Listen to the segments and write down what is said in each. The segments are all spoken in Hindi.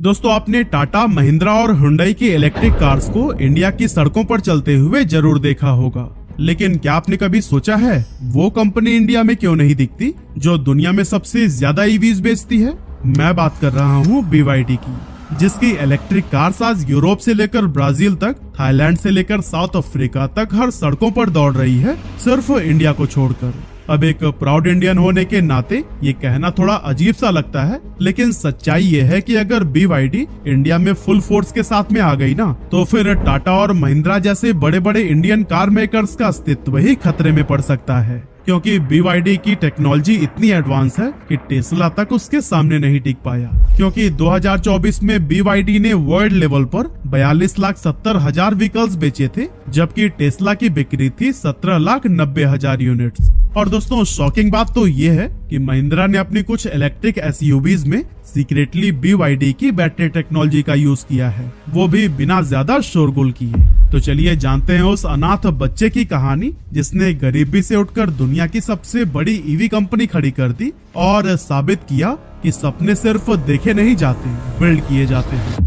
दोस्तों, आपने टाटा, महिंद्रा और हुंडई की इलेक्ट्रिक कार्स को इंडिया की सड़कों पर चलते हुए जरूर देखा होगा, लेकिन क्या आपने कभी सोचा है वो कंपनी इंडिया में क्यों नहीं दिखती जो दुनिया में सबसे ज्यादा ईवीज बेचती है? मैं बात कर रहा हूँ BYD की, जिसकी इलेक्ट्रिक कार्स आज यूरोप से लेकर ब्राजील तक, थाईलैंड से लेकर साउथ अफ्रीका तक हर सड़कों पर दौड़ रही है, सिर्फ इंडिया को छोड़कर। अब एक प्राउड इंडियन होने के नाते ये कहना थोड़ा अजीब सा लगता है, लेकिन सच्चाई ये है कि अगर BYD इंडिया में फुल फोर्स के साथ में आ गई ना, तो फिर टाटा और महिंद्रा जैसे बड़े बड़े इंडियन कार मेकर्स का अस्तित्व ही खतरे में पड़ सकता है, क्योंकि BYD की टेक्नोलॉजी इतनी एडवांस है कि टेस्ला तक उसके सामने नहीं टिक पाया। क्योंकि 2024 में BYD ने वर्ल्ड लेवल पर 42,70,000 व्हीकल्स बेचे थे, जबकि टेस्ला की बिक्री थी 17,90,000 यूनिट्स। और दोस्तों, शॉकिंग बात तो ये है कि महिंद्रा ने अपनी कुछ इलेक्ट्रिक SUVs में सीक्रेटली BYD की बैटरी टेक्नोलॉजी का यूज किया है, वो भी बिना ज्यादा शोरगुल किए। तो चलिए जानते हैं उस अनाथ बच्चे की कहानी जिसने गरीबी से उठकर दुनिया की सबसे बड़ी EV कंपनी खड़ी कर दी और साबित किया कि सपने सिर्फ देखे नहीं जाते, बिल्ड किए जाते हैं।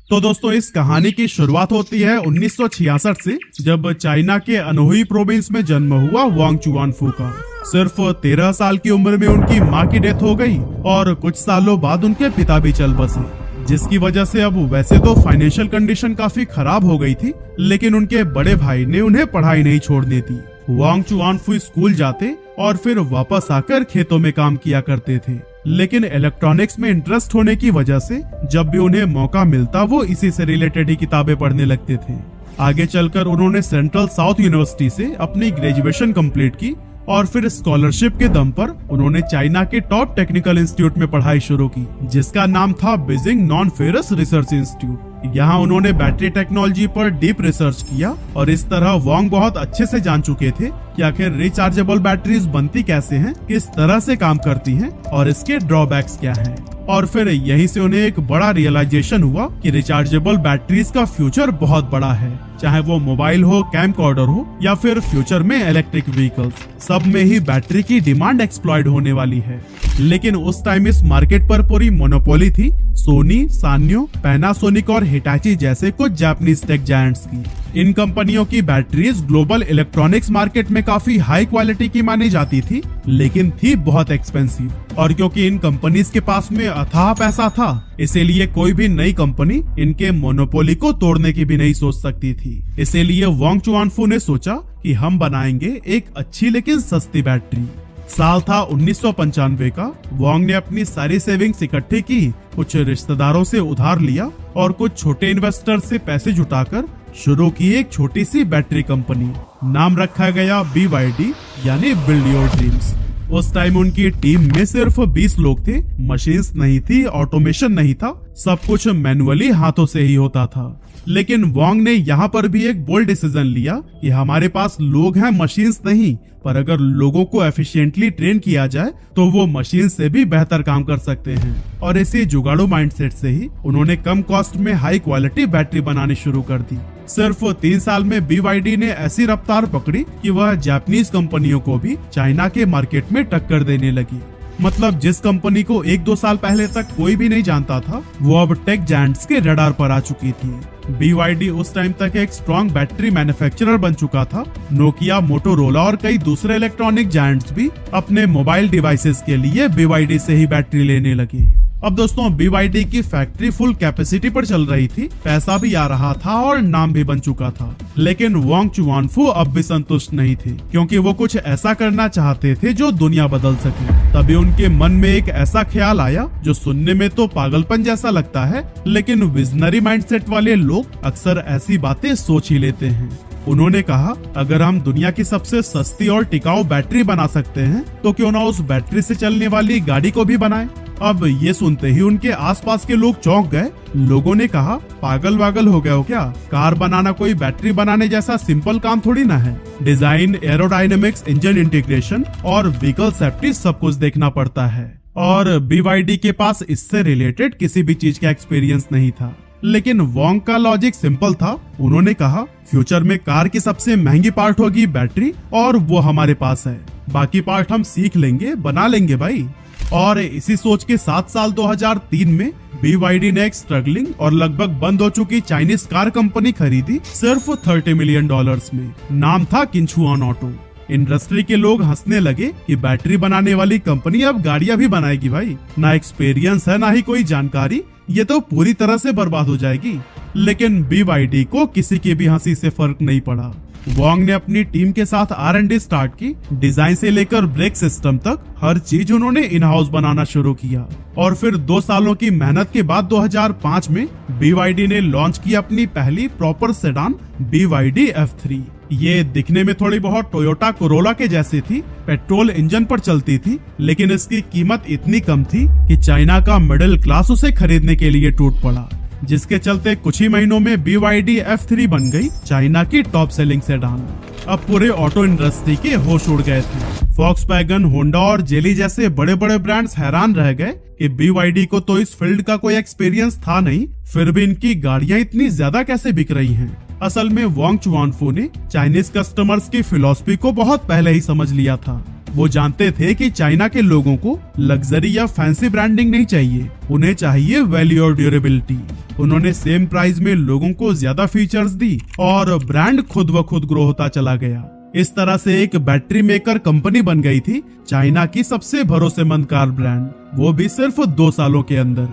तो दोस्तों, इस कहानी की शुरुआत होती है 1966 से, जब चाइना के अनहुई प्रोविंस में जन्म हुआ वांग चुआनफू का। सिर्फ 13 साल की उम्र में उनकी मां की डेथ हो गई और कुछ सालों बाद उनके पिता भी चल बसे, जिसकी वजह से अब वैसे तो फाइनेंशियल कंडीशन काफी खराब हो गई थी, लेकिन उनके बड़े भाई ने उन्हें पढ़ाई नहीं छोड़ने दी। वांग चुआनफू स्कूल जाते और फिर वापस आकर खेतों में काम किया करते थे, लेकिन इलेक्ट्रॉनिक्स में इंटरेस्ट होने की वजह से जब भी उन्हें मौका मिलता वो इसी से रिलेटेड ही किताबें पढ़ने लगते थे। आगे चलकर उन्होंने सेंट्रल साउथ यूनिवर्सिटी से अपनी ग्रेजुएशन कंप्लीट की और फिर स्कॉलरशिप के दम पर उन्होंने चाइना के टॉप टेक्निकल इंस्टीट्यूट में पढ़ाई शुरू की, जिसका नाम था Beijing non ferrous research institute. यहाँ उन्होंने बैटरी टेक्नोलॉजी पर डीप रिसर्च किया और इस तरह वांग बहुत अच्छे से जान चुके थे कि आखिर रिचार्जेबल बैटरीज बनती कैसे हैं, किस तरह से काम करती हैं और इसके ड्रॉबैक्स क्या हैं। और फिर यहीं से उन्हें एक बड़ा रियलाइजेशन हुआ कि रिचार्जेबल बैटरीज का फ्यूचर बहुत बड़ा है, चाहे वो मोबाइल हो, कैमकॉर्डर हो या फिर फ्यूचर में इलेक्ट्रिक व्हीकल्स, सब में ही बैटरी की डिमांड एक्सप्लॉइट होने वाली है। लेकिन उस टाइम इस मार्केट पर पूरी मोनोपोली थी सोनी, सान्यो, पैनासोनिक और हिटाची जैसे कुछ जापानीज टेक जायंट्स की। इन कंपनियों की बैटरीज ग्लोबल इलेक्ट्रॉनिक्स मार्केट में काफी हाई क्वालिटी की मानी जाती थी, लेकिन थी बहुत एक्सपेंसिव। और क्योंकि इन कंपनीज के पास में अथाह पैसा था, इसीलिए कोई भी नई कंपनी इनके मोनोपोली को तोड़ने की भी नहीं सोच सकती थी। इसीलिए वांग चुआनफू ने सोचा कि हम बनाएंगे एक अच्छी लेकिन सस्ती बैटरी। साल था 1995 का। वांग ने अपनी सारी सेविंग्स इकट्ठी की, कुछ रिश्तेदारों से उधार लिया और कुछ छोटे इन्वेस्टर से पैसे जुटाकर शुरू की एक छोटी सी बैटरी कंपनी। नाम रखा गया BYD, यानी बिल्ड योर ड्रीम्स। उस टाइम उनकी टीम में सिर्फ 20 लोग थे, मशीन्स नहीं थी, ऑटोमेशन नहीं था, सब कुछ मैनुअली हाथों से ही होता था। लेकिन वांग ने यहाँ पर भी एक बोल्ड डिसीजन लिया कि हमारे पास लोग हैं, मशीन्स नहीं, पर अगर लोगों को एफिशिएंटली ट्रेन किया जाए तो वो मशीन से भी बेहतर काम कर सकते हैं। और इसी जुगाड़ू माइंडसेट से ही उन्होंने कम कॉस्ट में हाई क्वालिटी बैटरी बनानी शुरू कर दी। सिर्फ 3 साल में BYD ने ऐसी रफ्तार पकड़ी कि वह जापानीज कंपनियों को भी चाइना के मार्केट में टक्कर देने लगी। मतलब जिस कंपनी को 1-2 साल पहले तक कोई भी नहीं जानता था, वो अब टेक जायंट्स के रडार पर आ चुकी थी। BYD उस टाइम तक एक स्ट्रॉन्ग बैटरी मैन्युफैक्चरर बन चुका था। नोकिया, मोटोरोला और कई दूसरे इलेक्ट्रॉनिक जायंट्स भी अपने मोबाइल डिवाइसेस के लिए BYD से ही बैटरी लेने लगे। अब दोस्तों, BYD की फैक्ट्री फुल कैपेसिटी पर चल रही थी, पैसा भी आ रहा था और नाम भी बन चुका था। लेकिन वांग चुआनफू अब भी संतुष्ट नहीं थे, क्योंकि वो कुछ ऐसा करना चाहते थे जो दुनिया बदल सके। तभी उनके मन में एक ऐसा ख्याल आया जो सुनने में तो पागलपन जैसा लगता है, लेकिन विजनरी माइंडसेट वाले लोग अक्सर ऐसी बातें सोच ही लेते हैं। उन्होंने कहा, अगर हम दुनिया की सबसे सस्ती और टिकाऊ बैटरी बना सकते हैं तो क्यों ना उस बैटरी से चलने वाली गाड़ी को भी बनाएं। अब ये सुनते ही उनके आसपास के लोग चौंक गए। लोगों ने कहा, पागल वागल हो गए हो क्या? कार बनाना कोई बैटरी बनाने जैसा सिंपल काम थोड़ी ना है। डिजाइन, एरोडायनेमिक्स, इंजन इंटीग्रेशन और व्हीकल सेफ्टी सब कुछ देखना पड़ता है। और BYD के पास इससे रिलेटेड किसी भी चीज का एक्सपीरियंस नहीं था। लेकिन वोंग का लॉजिक सिंपल था। उन्होंने कहा फ्यूचर में कार की सबसे महंगी पार्ट होगी बैटरी, और वो हमारे पास है, बाकी पार्ट हम सीख लेंगे, बना लेंगे भाई। और इसी सोच के 7 साल 2003 में BYD ने एक स्ट्रगलिंग और लगभग बंद हो चुकी चाइनीज कार कंपनी खरीदी सिर्फ $30 मिलियन में। नाम था किंचुआन ऑटो। इंडस्ट्री के लोग हंसने लगे कि बैटरी बनाने वाली कंपनी अब गाड़ियां भी बनाएगी भाई, ना एक्सपीरियंस है ना ही कोई जानकारी, ये तो पूरी तरह से बर्बाद हो जाएगी। लेकिन BYD को किसी की भी हंसी से फर्क नहीं पड़ा। वोंग ने अपनी टीम के साथ R&D स्टार्ट की। डिजाइन से लेकर ब्रेक सिस्टम तक हर चीज उन्होंने इन हाउस बनाना शुरू किया। और फिर 2 सालों की मेहनत के बाद 2005 में BYD ने लॉन्च की अपनी पहली प्रॉपर सेडान BYD F3। ये दिखने में थोड़ी बहुत टोयोटा कोरोला के जैसी थी, पेट्रोल इंजन पर चलती थी, लेकिन इसकी कीमत इतनी कम थी कि चाइना का मिडिल क्लास उसे खरीदने के लिए टूट पड़ा, जिसके चलते कुछ ही महीनों में BYD F3 बन गई चाइना की टॉप सेलिंग सेडान। अब पूरे ऑटो इंडस्ट्री के होश उड़ गए थे। फॉक्सवैगन, होंडा और जेली जैसे बड़े बड़े ब्रांड्स हैरान रह गए कि BYD को तो इस फील्ड का कोई एक्सपीरियंस था नहीं, फिर भी इनकी गाड़ियां इतनी ज्यादा कैसे बिक रही हैं। असल में वोंग चुआनफू ने चाइनीज कस्टमर्स की फिलॉसफी को बहुत पहले ही समझ लिया था। वो जानते थे कि चाइना के लोगों को लग्जरी या फैंसी ब्रांडिंग नहीं चाहिए, उन्हें चाहिए वैल्यू और ड्यूरेबिलिटी। उन्होंने सेम प्राइस में लोगों को ज्यादा फीचर्स दी और ब्रांड खुद व खुद ग्रो होता चला गया। इस तरह से एक बैटरी मेकर कंपनी बन गई थी चाइना की सबसे भरोसेमंद कार ब्रांड, वो भी सिर्फ 2 सालों के अंदर।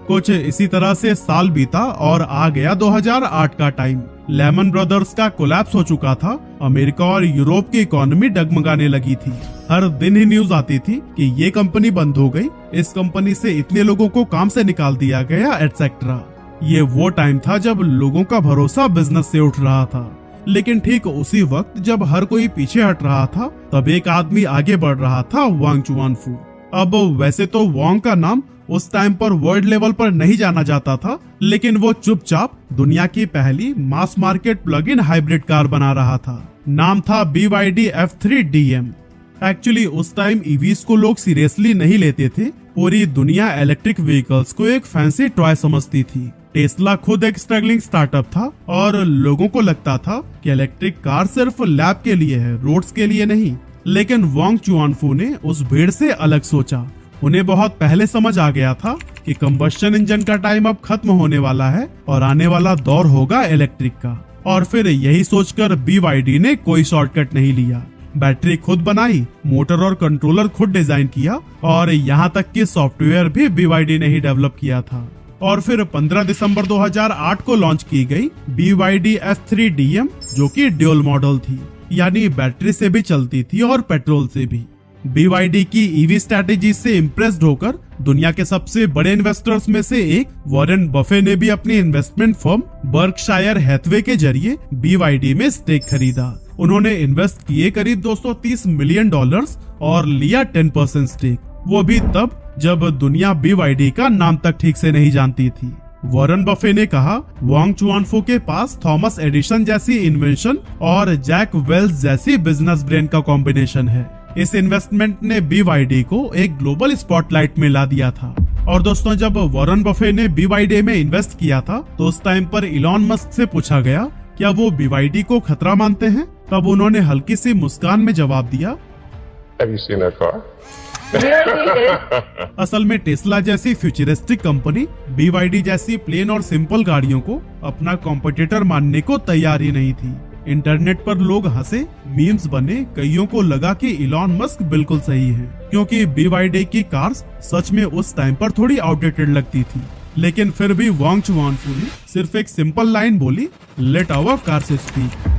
कुछ इसी तरह से साल बीता और आ गया 2008 का टाइम। लेमन ब्रदर्स का कोलैप्स हो चुका था। अमेरिका और यूरोप की इकोनॉमी डगमगाने लगी थी। हर दिन ही न्यूज आती थी कि ये कंपनी बंद हो गई, इस कंपनी से इतने लोगों को काम से निकाल दिया गया, एटसेट्रा। ये वो टाइम था जब लोगों का भरोसा बिजनेस से उठ रहा था। लेकिन ठीक उसी वक्त जब हर कोई पीछे हट रहा था, तब एक आदमी आगे बढ़ रहा था, वोंग चुआनफू। अब वैसे तो वोंग का नाम उस टाइम पर वर्ल्ड लेवल पर नहीं जाना जाता था, लेकिन वो चुपचाप दुनिया की पहली mass market plug in hybrid car बना रहा था। नाम था BYD F3 DM। एक्चुअली उस टाइम ईवीज को लोग सीरियसली नहीं लेते थे। पूरी दुनिया इलेक्ट्रिक व्हीकल्स को एक फैंसी टॉय समझती थी। टेस्ला खुद एक स्ट्रगलिंग स्टार्टअप था और लोगों को लगता था कि इलेक्ट्रिक कार सिर्फ लैब के लिए है, रोड्स के लिए नहीं। लेकिन वोंग चुआनफू ने उस भीड़ से अलग सोचा। उन्हें बहुत पहले समझ आ गया था कि कंबस्शन इंजन का टाइम अब खत्म होने वाला है और आने वाला दौर होगा इलेक्ट्रिक का। और फिर यही सोचकर BYD ने कोई शॉर्टकट नहीं लिया। बैटरी खुद बनाई, मोटर और कंट्रोलर खुद डिजाइन किया और यहाँ तक कि सॉफ्टवेयर भी BYD ने ही डेवलप किया था। और फिर 15 दिसंबर 2008 को लॉन्च की गई BYD F3 DM, जो कि ड्यूल मॉडल थी, यानी बैटरी से भी चलती थी और पेट्रोल से भी। BYD की ईवी स्ट्रैटेजी से इम्प्रेस्ड होकर दुनिया के सबसे बड़े इन्वेस्टर्स में से एक वॉरेन बफे ने भी अपनी इन्वेस्टमेंट फर्म बर्कशायर हैथवे के जरिए BYD में स्टेक खरीदा। उन्होंने इन्वेस्ट किए करीब $230 मिलियन और लिया 10% स्टेक, वो भी तब जब दुनिया BYD का नाम तक ठीक से नहीं जानती थी। वॉरेन बफे ने कहा, वोंग चुआनफू के पास थॉमस एडिसन जैसी इन्वेंशन और जैक वेल्स जैसी बिजनेस ब्रेन का कॉम्बिनेशन है। इस इन्वेस्टमेंट ने BYD को एक ग्लोबल स्पॉटलाइट में ला दिया था। और दोस्तों, जब वॉरेन बफे ने BYD में इन्वेस्ट किया था तो उस टाइम पर इलॉन मस्क से पूछा गया क्या वो BYD को खतरा मानते हैं। तब उन्होंने हल्की सी मुस्कान में जवाब दिया, Have you seen that car? असल में टेस्ला जैसी फ्यूचरिस्टिक कंपनी BYD जैसी प्लेन और सिंपल गाड़ियों को अपना कॉम्पिटिटर मानने को तैयार ही नहीं थी। इंटरनेट पर लोग हंसे, मीम्स बने, कईयों को लगा कि इलॉन मस्क बिल्कुल सही है, क्योंकि BYD की कार्स सच में उस टाइम पर थोड़ी आउटडेटेड लगती थी। लेकिन फिर भी वोंग चुआनफू ने सिर्फ एक सिंपल लाइन बोली, लेट आवर कार्स स्पीक।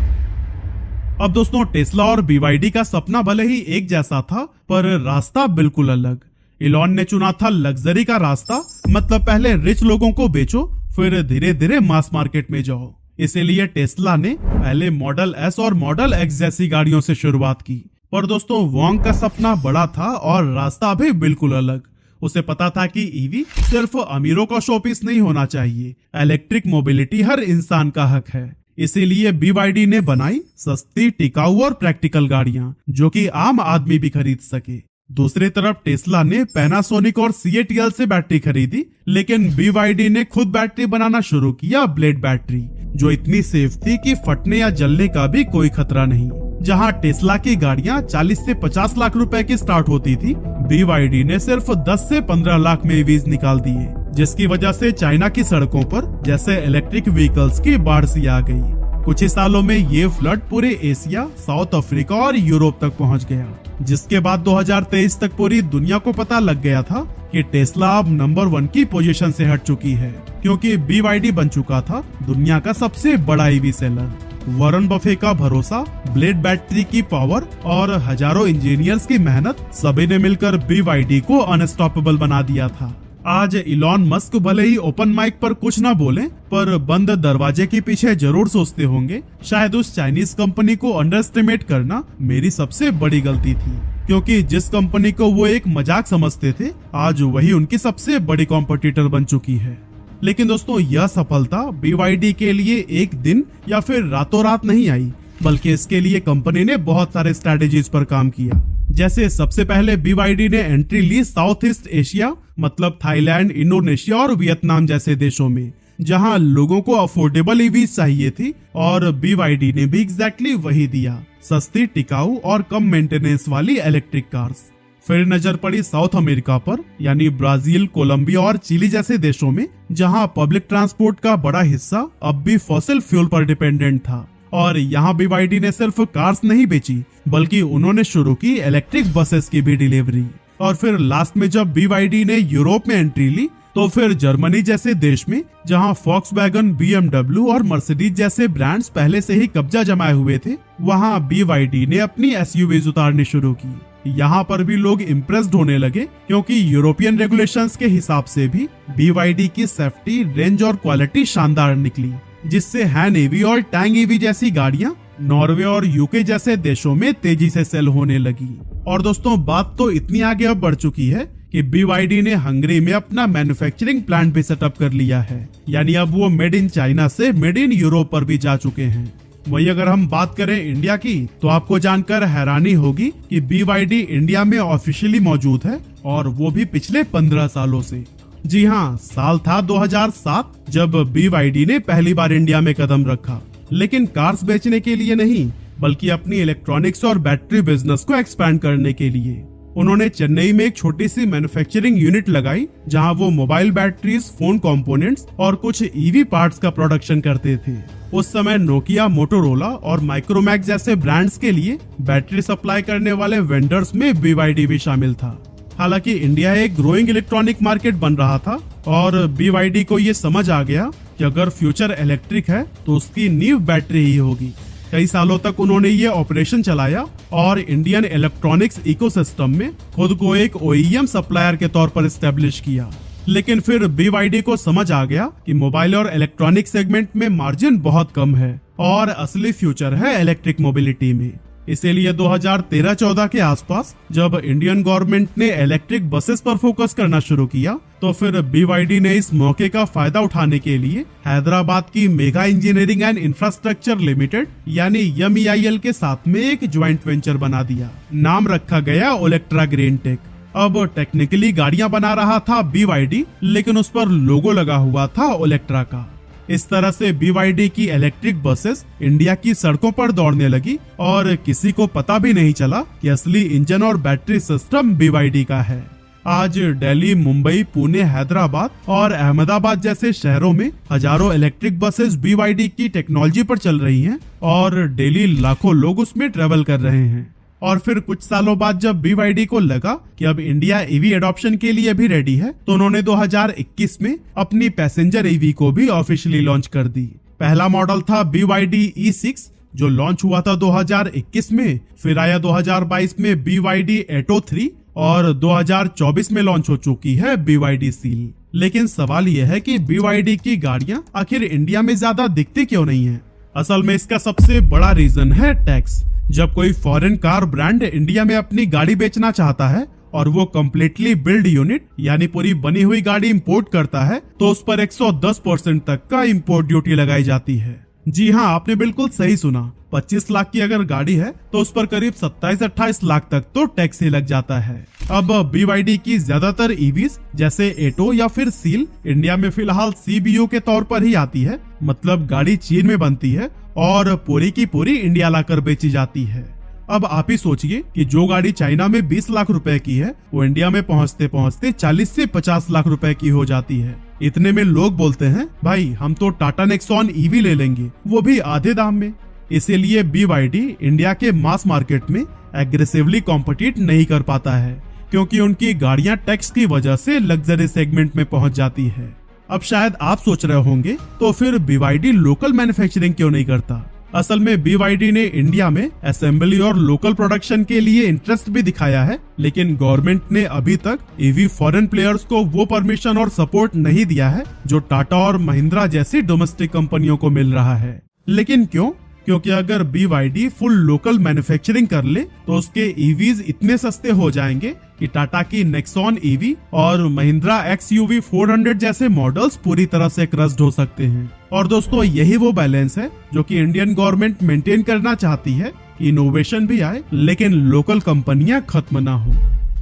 अब दोस्तों, टेस्ला और BYD का सपना भले ही एक जैसा था, पर रास्ता बिल्कुल अलग। इलॉन ने चुना था लग्जरी का रास्ता, मतलब पहले रिच लोगों को बेचो, फिर धीरे धीरे मास मार्केट में जाओ। इसीलिए टेस्ला ने पहले मॉडल S और मॉडल X जैसी गाड़ियों से शुरुआत की। पर दोस्तों, वोंग का सपना बड़ा था और रास्ता भी बिल्कुल अलग। उसे पता था कि ईवी सिर्फ अमीरों का शोपीस नहीं होना चाहिए, इलेक्ट्रिक मोबिलिटी हर इंसान का हक है। इसीलिए BYD ने बनाई सस्ती, टिकाऊ और प्रैक्टिकल गाड़ियां जो कि आम आदमी भी खरीद सके। दूसरी तरफ टेस्ला ने पैनासोनिक और CATL से बैटरी खरीदी, लेकिन BYD ने खुद बैटरी बनाना शुरू किया, ब्लेड बैटरी, जो इतनी सेफ थी कि फटने या जलने का भी कोई खतरा नहीं। जहां टेस्ला की गाड़ियां 40 से 50 लाख रुपए की स्टार्ट होती थी, BYD ने सिर्फ 10 से 15 लाख में EVs निकाल दिए, जिसकी वजह से चाइना की सड़कों पर जैसे इलेक्ट्रिक व्हीकल्स की बाढ़ सी आ गई। कुछ ही सालों में ये फ्लड पूरे एशिया, साउथ अफ्रीका और यूरोप तक पहुंच गया, जिसके बाद 2023 तक पूरी दुनिया को पता लग गया था कि टेस्ला अब नंबर 1 की पोजीशन से हट चुकी है, क्योंकि BYD बन चुका था दुनिया का सबसे बड़ा EV सेलर। वॉरेन बफे का भरोसा, ब्लेड बैटरी की पावर और हजारों इंजीनियर्स की मेहनत, सभी ने मिलकर BYD को अनस्टॉपेबल बना दिया था। आज इलॉन मस्क भले ही ओपन माइक पर कुछ ना बोले, पर बंद दरवाजे के पीछे जरूर सोचते होंगे, शायद उस चाइनीज कंपनी को अंडर एस्टिमेट करना मेरी सबसे बड़ी गलती थी, क्योंकि जिस कंपनी को वो एक मजाक समझते थे, आज वही उनकी सबसे बड़ी कॉम्पिटिटर बन चुकी है। लेकिन दोस्तों, यह सफलता BYD के लिए एक दिन या फिर रातों रात नहीं आई, बल्कि इसके लिए कंपनी ने बहुत सारे स्ट्रेटेजीज पर काम किया। जैसे सबसे पहले BYD ने एंट्री ली साउथ ईस्ट एशिया, मतलब थाईलैंड, इंडोनेशिया और वियतनाम जैसे देशों में, जहां लोगों को अफोर्डेबल EVs चाहिए थी, और BYD ने भी एग्जैक्टली वही दिया, सस्ती, टिकाऊ और कम मेंटेनेंस वाली इलेक्ट्रिक कार्स। फिर नजर पड़ी साउथ अमेरिका पर, यानी ब्राजील, कोलंबिया और चिली जैसे देशों में, जहां पब्लिक ट्रांसपोर्ट का बड़ा हिस्सा अब भी फॉसिल फ्यूल पर डिपेंडेंट था। और यहाँ BYD ने सिर्फ कार्स नहीं बेची, बल्कि उन्होंने शुरू की इलेक्ट्रिक बसेस की भी डिलीवरी। और फिर लास्ट में जब BYD ने यूरोप में एंट्री ली, तो फिर जर्मनी जैसे देश में, जहां फॉक्सवैगन, BMW और मर्सिडीज जैसे ब्रांड्स पहले से ही कब्जा जमाए हुए थे, वहां BYD ने अपनी SUVs उतारनी शुरू की। यहाँ पर भी लोग इम्प्रेस्ड होने लगे, क्योंकि यूरोपियन रेगुलेशंस के हिसाब से भी BYD की सेफ्टी, रेंज और क्वालिटी शानदार निकली, जिससे हैन EV और टैंग EV जैसी गाड़ियां नॉर्वे और UK जैसे देशों में तेजी से सेल होने लगी। और दोस्तों, बात तो इतनी आगे अब बढ़ चुकी है कि BYD ने हंगरी में अपना मैन्युफैक्चरिंग प्लांट भी सेटअप कर लिया है, यानी अब वो मेड इन चाइना से मेड इन यूरोप पर भी जा चुके हैं। वही अगर हम बात करें इंडिया की, तो आपको जानकर हैरानी होगी कि BYD इंडिया में ऑफिशियली मौजूद है, और वो भी पिछले 15 सालों से। जी हाँ, साल था 2007 जब BYD ने पहली बार इंडिया में कदम रखा, लेकिन कार्स बेचने के लिए नहीं, बल्कि अपनी इलेक्ट्रॉनिक्स और बैटरी बिजनेस को एक्सपैंड करने के लिए। उन्होंने चेन्नई में एक छोटी सी मैन्युफैक्चरिंग यूनिट लगाई, जहां वो मोबाइल बैटरीज, फोन कंपोनेंट्स और कुछ EV पार्ट्स का प्रोडक्शन करते थे। उस समय नोकिया, मोटोरोला और माइक्रोमैक्स जैसे ब्रांड्स के लिए बैटरी सप्लाई करने वाले वेंडर्स में BYD भी शामिल था। हालांकि इंडिया एक ग्रोइंग इलेक्ट्रॉनिक मार्केट बन रहा था, और BYD को ये समझ आ गया कि अगर फ्यूचर इलेक्ट्रिक है तो उसकी नींव बैटरी ही होगी। कई सालों तक उन्होंने ये ऑपरेशन चलाया और इंडियन इलेक्ट्रॉनिक्स इकोसिस्टम में खुद को एक OEM सप्लायर के तौर पर एस्टेब्लिश किया। लेकिन फिर BYD को समझ आ गया कि मोबाइल और इलेक्ट्रॉनिक सेगमेंट में मार्जिन बहुत कम है, और असली फ्यूचर है इलेक्ट्रिक मोबिलिटी में। इसीलिए 2013-14 के आसपास जब इंडियन गवर्नमेंट ने इलेक्ट्रिक बसेस पर फोकस करना शुरू किया, तो फिर BYD ने इस मौके का फायदा उठाने के लिए हैदराबाद की mega engineering and infrastructure limited यानी MEIL के साथ में एक ज्वाइंट वेंचर बना दिया। नाम रखा गया ओलेक्ट्रा ग्रीन टेक। अब टेक्निकली गाड़ियां बना रहा था BYD, लेकिन उस पर लोगो लगा हुआ था ओलेक्ट्रा का। इस तरह से BYD की इलेक्ट्रिक बसेस इंडिया की सड़कों पर दौड़ने लगी, और किसी को पता भी नहीं चला कि असली इंजन और बैटरी सिस्टम BYD का है। आज दिल्ली, मुंबई, पुणे, हैदराबाद और अहमदाबाद जैसे शहरों में हजारों इलेक्ट्रिक बसेस BYD की टेक्नोलॉजी पर चल रही हैं, और डेली लाखों लोग उसमें ट्रेवल कर रहे हैं। और फिर कुछ सालों बाद जब BYD को लगा कि अब इंडिया EV एडॉप्शन के लिए भी रेडी है, तो उन्होंने 2021 में अपनी पैसेंजर EV को भी ऑफिशियली लॉन्च कर दी। पहला मॉडल था BYD E6 जो लॉन्च हुआ था 2021 में, फिर आया 2022 में BYD Atto 3 और 2024 में लॉन्च हो चुकी है BYD Seal। लेकिन सवाल यह है कि BYD की गाड़ियां आखिर इंडिया में ज्यादा दिखती क्यों नहीं है? असल में इसका सबसे बड़ा रीजन है टैक्स। जब कोई फॉरेन कार ब्रांड इंडिया में अपनी गाड़ी बेचना चाहता है और वो कम्प्लीटली बिल्ड यूनिट यानी पूरी बनी हुई गाड़ी इंपोर्ट करता है, तो उस पर 110% तक का इंपोर्ट ड्यूटी लगाई जाती है। जी हाँ, आपने बिल्कुल सही सुना। 25 लाख की अगर गाड़ी है तो उस पर करीब 27-28 लाख तक तो टैक्स ही लग जाता है। अब BYD की ज्यादातर ईवीज जैसे एटो या फिर सील इंडिया में फिलहाल CBO के तौर पर ही आती है, मतलब गाड़ी चीन में बनती है और पूरी की पूरी इंडिया लाकर बेची जाती है। अब आप ही सोचिए कि जो गाड़ी चाइना में 20 लाख रुपए की है वो इंडिया में पहुंचते पहुंचते 40 से 50 लाख रुपए की हो जाती है। इतने में लोग बोलते हैं भाई हम तो टाटा नेक्सॉन ईवी ले लेंगे, वो भी आधे दाम में। इसीलिए BYD इंडिया के मास मार्केट में एग्रेसिवली कॉम्पिटिट नहीं कर पाता है, क्योंकि उनकी गाड़ियां टैक्स की वजह से लग्जरी सेगमेंट में पहुंच जाती है। अब शायद आप सोच रहे होंगे तो फिर BYD लोकल मैन्युफैक्चरिंग क्यों नहीं करता। असल में BYD ने इंडिया में असेंबली और लोकल प्रोडक्शन के लिए इंटरेस्ट भी दिखाया है, लेकिन गवर्नमेंट ने अभी तक ईवी फॉरेन प्लेयर्स को वो परमिशन और सपोर्ट नहीं दिया है जो टाटा और महिंद्रा जैसी डोमेस्टिक कंपनियों को मिल रहा है। लेकिन क्यों? क्योंकि अगर BYD फुल लोकल मैन्युफैक्चरिंग कर ले तो उसके ईवीज इतने सस्ते हो जाएंगे कि टाटा की नेक्सॉन ईवी और महिंद्रा XUV 400 जैसे मॉडल्स पूरी तरह से क्रस्ड हो सकते हैं। और दोस्तों यही वो बैलेंस है जो कि इंडियन गवर्नमेंट मेंटेन करना चाहती है कि इनोवेशन भी आए लेकिन लोकल कंपनियां खत्म ना हो।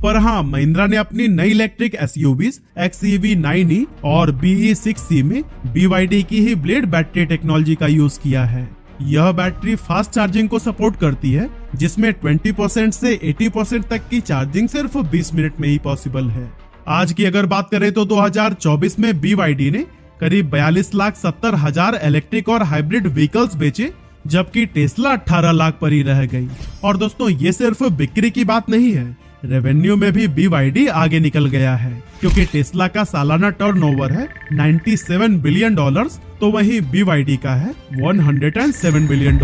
पर हाँ, महिंद्रा ने अपनी नई इलेक्ट्रिक SUVs XEV 9e और BE6C में BYD की ही ब्लेड बैटरी टेक्नोलॉजी का यूज किया है। यह बैटरी फास्ट चार्जिंग को सपोर्ट करती है, जिसमें 20% से 80% तक की चार्जिंग सिर्फ 20 मिनट में ही पॉसिबल है। आज की अगर बात करें तो 2024 में BYD ने करीब 42,70,000 इलेक्ट्रिक और हाइब्रिड व्हीकल्स बेचे, जबकि टेस्ला 18 लाख पर ही रह गई। और दोस्तों ये सिर्फ बिक्री की बात नहीं है, रेवेन्यू में भी BYD आगे निकल गया है, क्योंकि टेस्ला का सालाना टर्नओवर है $97 बिलियन, तो वहीं BYD का है $107 बिलियन।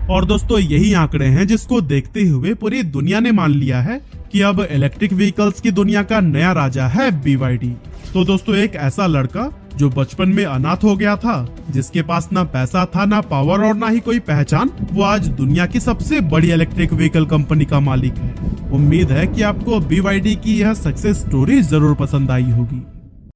और दोस्तों यही आंकड़े हैं जिसको देखते हुए पूरी दुनिया ने मान लिया है कि अब इलेक्ट्रिक व्हीकल्स की दुनिया का नया राजा है BYD। तो दोस्तों एक ऐसा लड़का जो बचपन में अनाथ हो गया था, जिसके पास ना पैसा था, ना पावर और ना ही कोई पहचान, वो आज दुनिया की सबसे बड़ी इलेक्ट्रिक व्हीकल कंपनी का मालिक है। उम्मीद है कि आपको BYD की यह सक्सेस स्टोरी जरूर पसंद आई होगी।